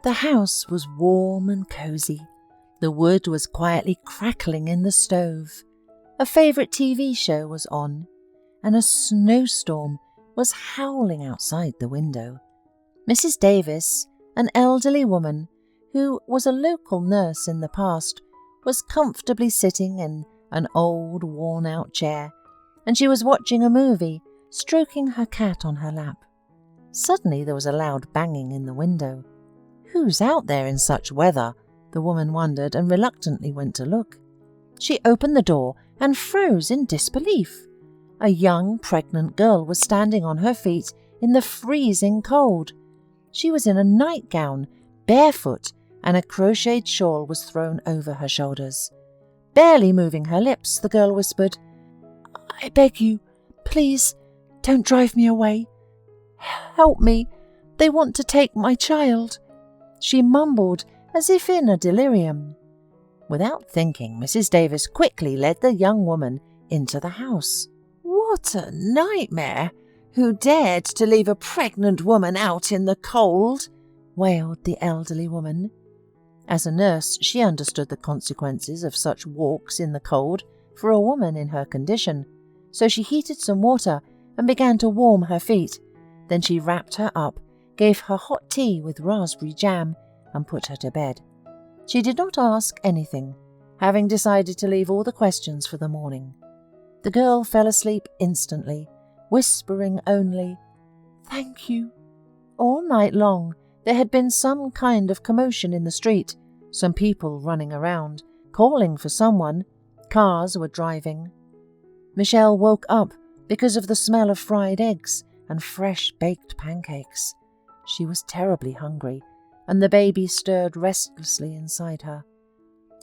The house was warm and cosy. The wood was quietly crackling in the stove. A favourite TV show was on, and a snowstorm was howling outside the window. Mrs. Davis, an elderly woman who was a local nurse in the past, was comfortably sitting in an old, worn-out chair, and she was watching a movie, stroking her cat on her lap. Suddenly there was a loud banging in the window. "Who's out there in such weather?" the woman wondered, and reluctantly went to look. She opened the door and froze in disbelief. A young, pregnant girl was standing on her feet in the freezing cold. She was in a nightgown, barefoot, and a crocheted shawl was thrown over her shoulders. Barely moving her lips, the girl whispered, "I beg you, please, don't drive me away. Help me, they want to take my child," she mumbled as if in a delirium. Without thinking, Mrs. Davis quickly led the young woman into the house. "What a nightmare! Who dared to leave a pregnant woman out in the cold?" wailed the elderly woman. As a nurse, she understood the consequences of such walks in the cold for a woman in her condition, so she heated some water and began to warm her feet. Then she wrapped her up, gave her hot tea with raspberry jam, and put her to bed. She did not ask anything, having decided to leave all the questions for the morning. The girl fell asleep instantly, whispering only, "Thank you." All night long there had been some kind of commotion in the street, some people running around, calling for someone. Cars were driving. Michelle woke up because of the smell of fried eggs and fresh baked pancakes. She was terribly hungry, and the baby stirred restlessly inside her.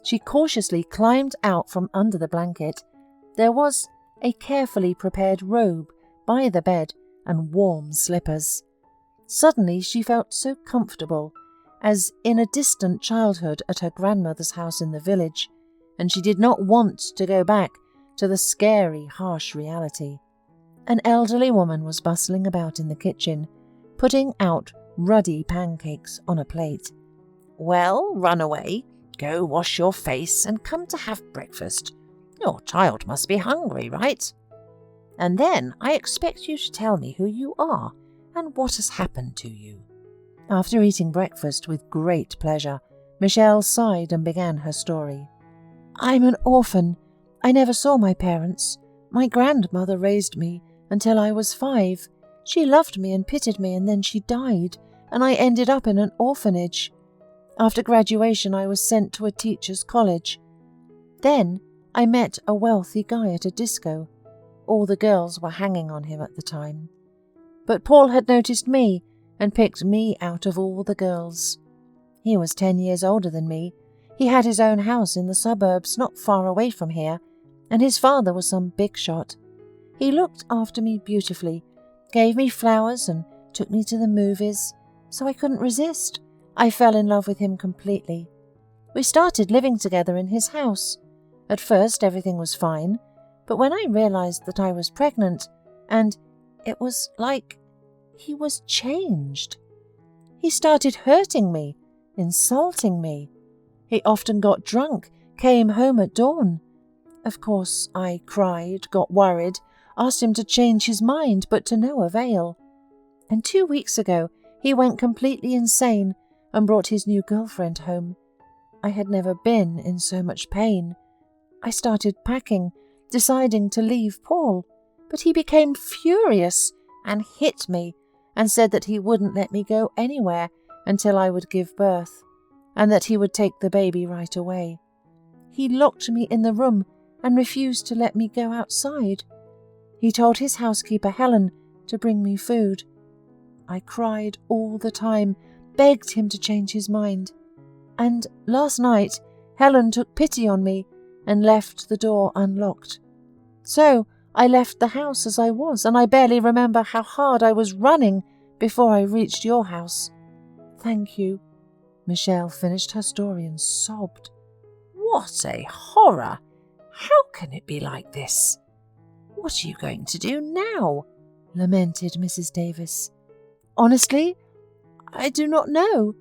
She cautiously climbed out from under the blanket. There was a carefully prepared robe by the bed and warm slippers. Suddenly she felt so comfortable, as in a distant childhood at her grandmother's house in the village, and she did not want to go back to the scary, harsh reality. An elderly woman was bustling about in the kitchen, putting out ruddy pancakes on a plate. "Well, run away, go wash your face and come to have breakfast. Your child must be hungry, right? And then I expect you to tell me who you are and what has happened to you." After eating breakfast with great pleasure, Michelle sighed and began her story. "I'm an orphan. I never saw my parents. My grandmother raised me until I was 5. She loved me and pitied me, and then she died, and I ended up in an orphanage. After graduation, I was sent to a teacher's college. Then I met a wealthy guy at a disco. All the girls were hanging on him at the time. But Paul had noticed me and picked me out of all the girls. He was 10 years older than me. He had his own house in the suburbs not far away from here, and his father was some big shot. He looked after me beautifully, gave me flowers and took me to the movies, so I couldn't resist. I fell in love with him completely. We started living together in his house. At first everything was fine, but when I realized that I was pregnant, and it was like he was changed. He started hurting me, insulting me. He often got drunk, came home at dawn. Of course, I cried, got worried, asked him to change his mind, but to no avail. And 2 weeks ago, he went completely insane and brought his new girlfriend home. I had never been in so much pain. I started packing, deciding to leave Paul, but he became furious and hit me and said that he wouldn't let me go anywhere until I would give birth, and that he would take the baby right away. He locked me in the room and refused to let me go outside. He told his housekeeper, Helen, to bring me food. I cried all the time, begged him to change his mind. And last night, Helen took pity on me and left the door unlocked. So I left the house as I was, and I barely remember how hard I was running before I reached your house. Thank you." Michelle finished her story and sobbed. "What a horror! How can it be like this? What are you going to do now?" lamented Mrs. Davis. "Honestly, I do not know.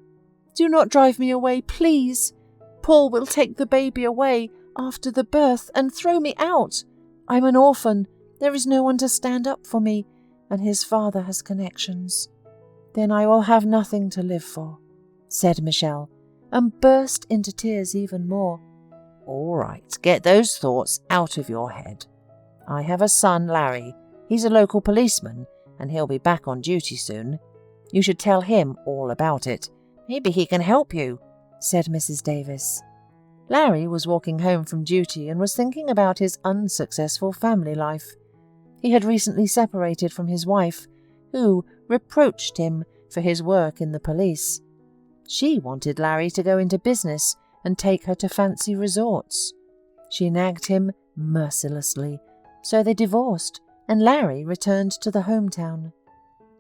Do not drive me away, please. Paul will take the baby away after the birth and throw me out. I'm an orphan. There is no one to stand up for me, and his father has connections. Then I will have nothing to live for," said Michelle, and burst into tears even more. "All right, get those thoughts out of your head. I have a son, Larry. He's a local policeman, and he'll be back on duty soon. You should tell him all about it. Maybe he can help you," said Mrs. Davis. Larry was walking home from duty and was thinking about his unsuccessful family life. He had recently separated from his wife, who reproached him for his work in the police. She wanted Larry to go into business and take her to fancy resorts. She nagged him mercilessly, so they divorced, and Larry returned to the hometown.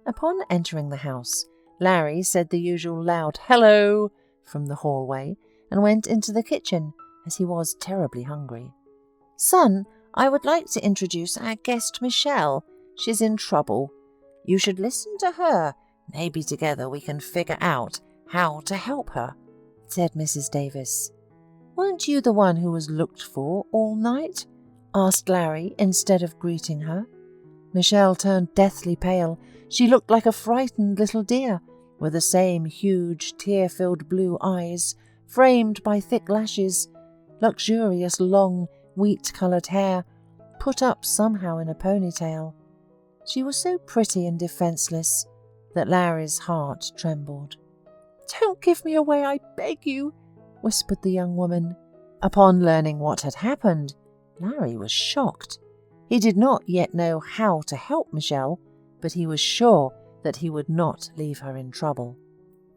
Upon entering the house, Larry said the usual loud "hello" from the hallway and went into the kitchen, as he was terribly hungry. "Son, I would like to introduce our guest Michelle. She's in trouble. You should listen to her. Maybe together we can figure out how to help her," said Mrs. Davis. "Weren't you the one who was looked for all night?" asked Larry instead of greeting her. Michelle turned deathly pale. She looked like a frightened little deer, with the same huge, tear-filled blue eyes, framed by thick lashes, luxurious long, wheat-coloured hair, put up somehow in a ponytail. She was so pretty and defenceless that Larry's heart trembled. "Don't give me away, I beg you," whispered the young woman. Upon learning what had happened, Larry was shocked. He did not yet know how to help Michelle, but he was sure that he would not leave her in trouble.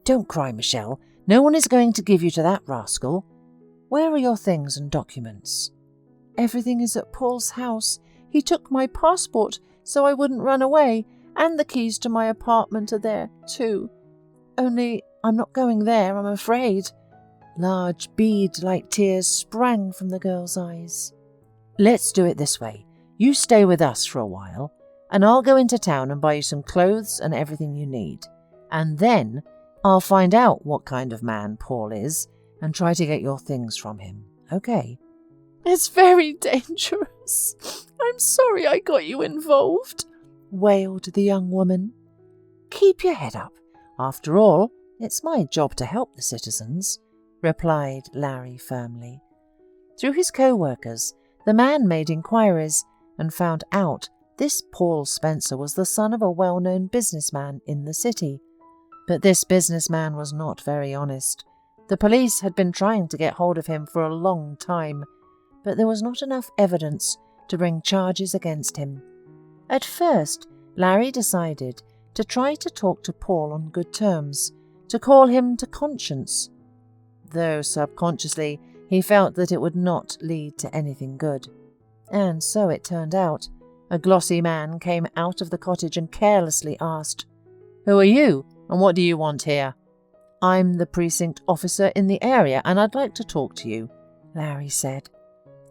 "Don't cry, Michelle. No one is going to give you to that rascal. Where are your things and documents?" "Everything is at Paul's house. He took my passport so I wouldn't run away, and the keys to my apartment are there too. Only I'm not going there, I'm afraid." Large bead-like tears sprang from the girl's eyes. "Let's do it this way. You stay with us for a while, and I'll go into town and buy you some clothes and everything you need. And then I'll find out what kind of man Paul is and try to get your things from him, okay?" "It's very dangerous. I'm sorry I got you involved," wailed the young woman. "Keep your head up. After all, it's my job to help the citizens," replied Larry firmly. Through his co-workers, the man made inquiries and found out this Paul Spencer was the son of a well-known businessman in the city. But this businessman was not very honest. The police had been trying to get hold of him for a long time, but there was not enough evidence to bring charges against him. At first, Larry decided to try to talk to Paul on good terms, to call him to conscience, though subconsciously he felt that it would not lead to anything good. And so it turned out. A glossy man came out of the cottage and carelessly asked, "Who are you, and what do you want here?" "I'm the precinct officer in the area, and I'd like to talk to you," Larry said.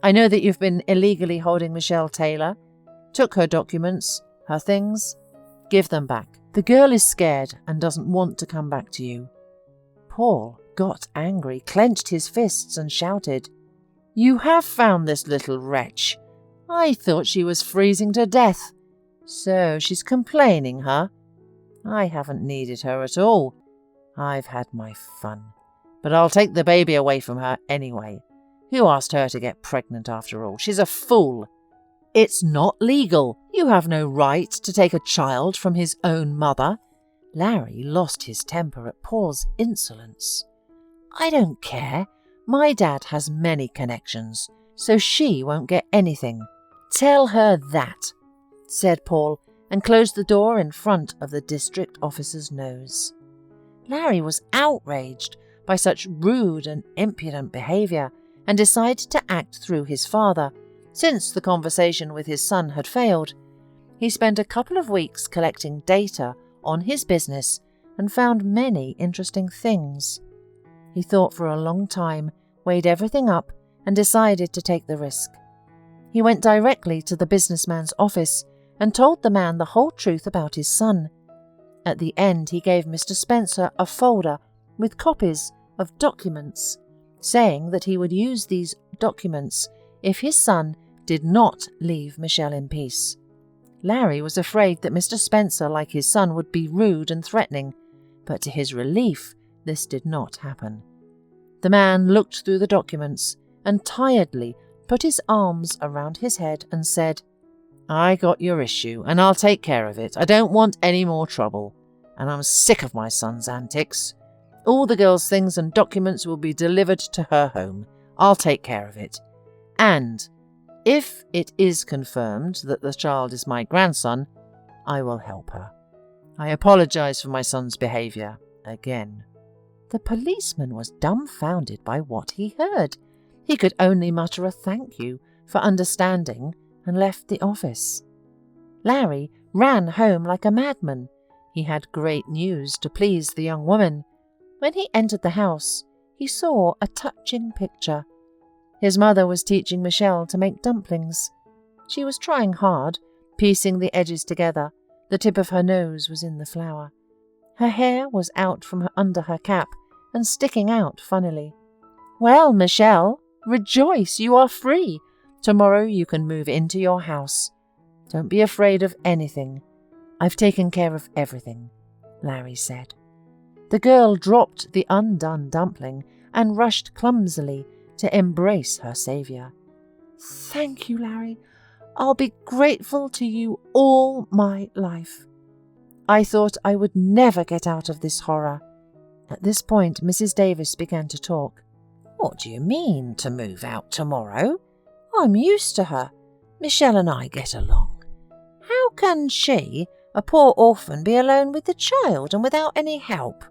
"I know that you've been illegally holding Michelle Taylor. Took her documents, her things. Give them back. The girl is scared and doesn't want to come back to you." Paul got angry, clenched his fists and shouted, "You have found this little wretch. I thought she was freezing to death. So she's complaining, huh? I haven't needed her at all. I've had my fun. But I'll take the baby away from her anyway. Who asked her to get pregnant after all? She's a fool. It's not legal. You have no right to take a child from his own mother." Larry lost his temper at Paul's insolence. "I don't care. My dad has many connections, so she won't get anything. Tell her that," said Paul, and closed the door in front of the district officer's nose. Larry was outraged by such rude and impudent behaviour and decided to act through his father, since the conversation with his son had failed. He spent a couple of weeks collecting data on his business and found many interesting things. He thought for a long time, weighed everything up, and decided to take the risk. He went directly to the businessman's office and told the man the whole truth about his son. At the end, he gave Mr. Spencer a folder with copies of documents, saying that he would use these documents if his son did not leave Michelle in peace. Larry was afraid that Mr. Spencer, like his son, would be rude and threatening, but to his relief, this did not happen. The man looked through the documents and tiredly put his arms around his head and said, "I got your issue, and I'll take care of it. I don't want any more trouble, and I'm sick of my son's antics. All the girl's things and documents will be delivered to her home. I'll take care of it. And if it is confirmed that the child is my grandson, I will help her. I apologize for my son's behaviour again." The policeman was dumbfounded by what he heard. He could only mutter a thank you for understanding and left the office. Larry ran home like a madman. He had great news to please the young woman. When he entered the house, he saw a touching picture. His mother was teaching Michelle to make dumplings. She was trying hard, piecing the edges together. The tip of her nose was in the flour. Her hair was out from under her cap and sticking out funnily. "Well, Michelle, rejoice, you are free. Tomorrow you can move into your house. Don't be afraid of anything. I've taken care of everything," Larry said. The girl dropped the undone dumpling and rushed clumsily to embrace her saviour. "Thank you, Larry. I'll be grateful to you all my life. I thought I would never get out of this horror." At this point, Mrs. Davis began to talk. "What do you mean, to move out tomorrow? I'm used to her. Michelle and I get along. How can she, a poor orphan, be alone with the child and without any help?"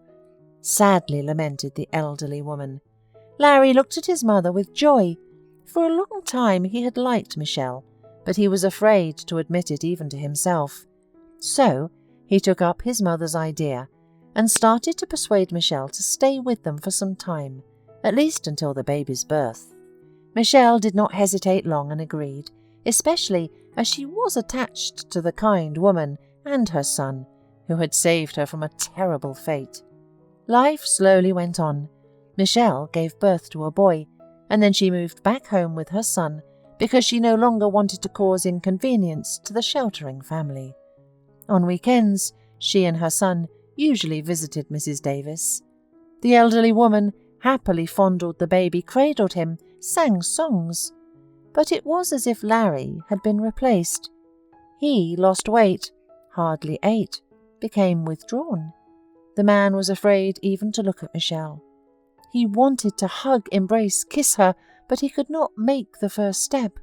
sadly lamented the elderly woman. Larry looked at his mother with joy. For a long time he had liked Michelle, but he was afraid to admit it even to himself. So he took up his mother's idea and started to persuade Michelle to stay with them for some time, at least until the baby's birth. Michelle did not hesitate long and agreed, especially as she was attached to the kind woman and her son, who had saved her from a terrible fate. Life slowly went on. Michelle gave birth to a boy, and then she moved back home with her son because she no longer wanted to cause inconvenience to the sheltering family. On weekends, she and her son usually visited Mrs. Davis. The elderly woman happily fondled the baby, cradled him, sang songs. But it was as if Larry had been replaced. He lost weight, hardly ate, became withdrawn. The man was afraid even to look at Michelle. He wanted to hug, embrace, kiss her, but he could not make the first step.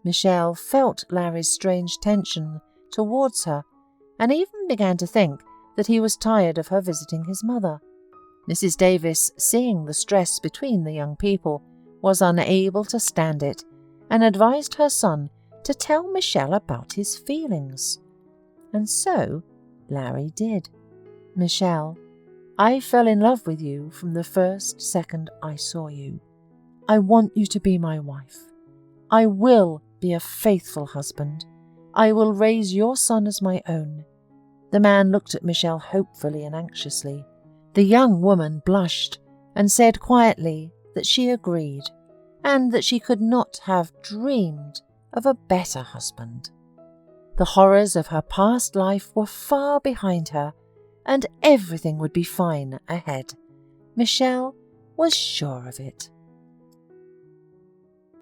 Michelle felt Larry's strange tension towards her, and even began to think that he was tired of her visiting his mother. Mrs. Davis, seeing the stress between the young people, was unable to stand it, and advised her son to tell Michelle about his feelings. And so Larry did. "Michelle, I fell in love with you from the first second I saw you. I want you to be my wife. I will be a faithful husband. I will raise your son as my own." The man looked at Michelle hopefully and anxiously. The young woman blushed and said quietly that she agreed, and that she could not have dreamed of a better husband. The horrors of her past life were far behind her, and everything would be fine ahead. Michelle was sure of it.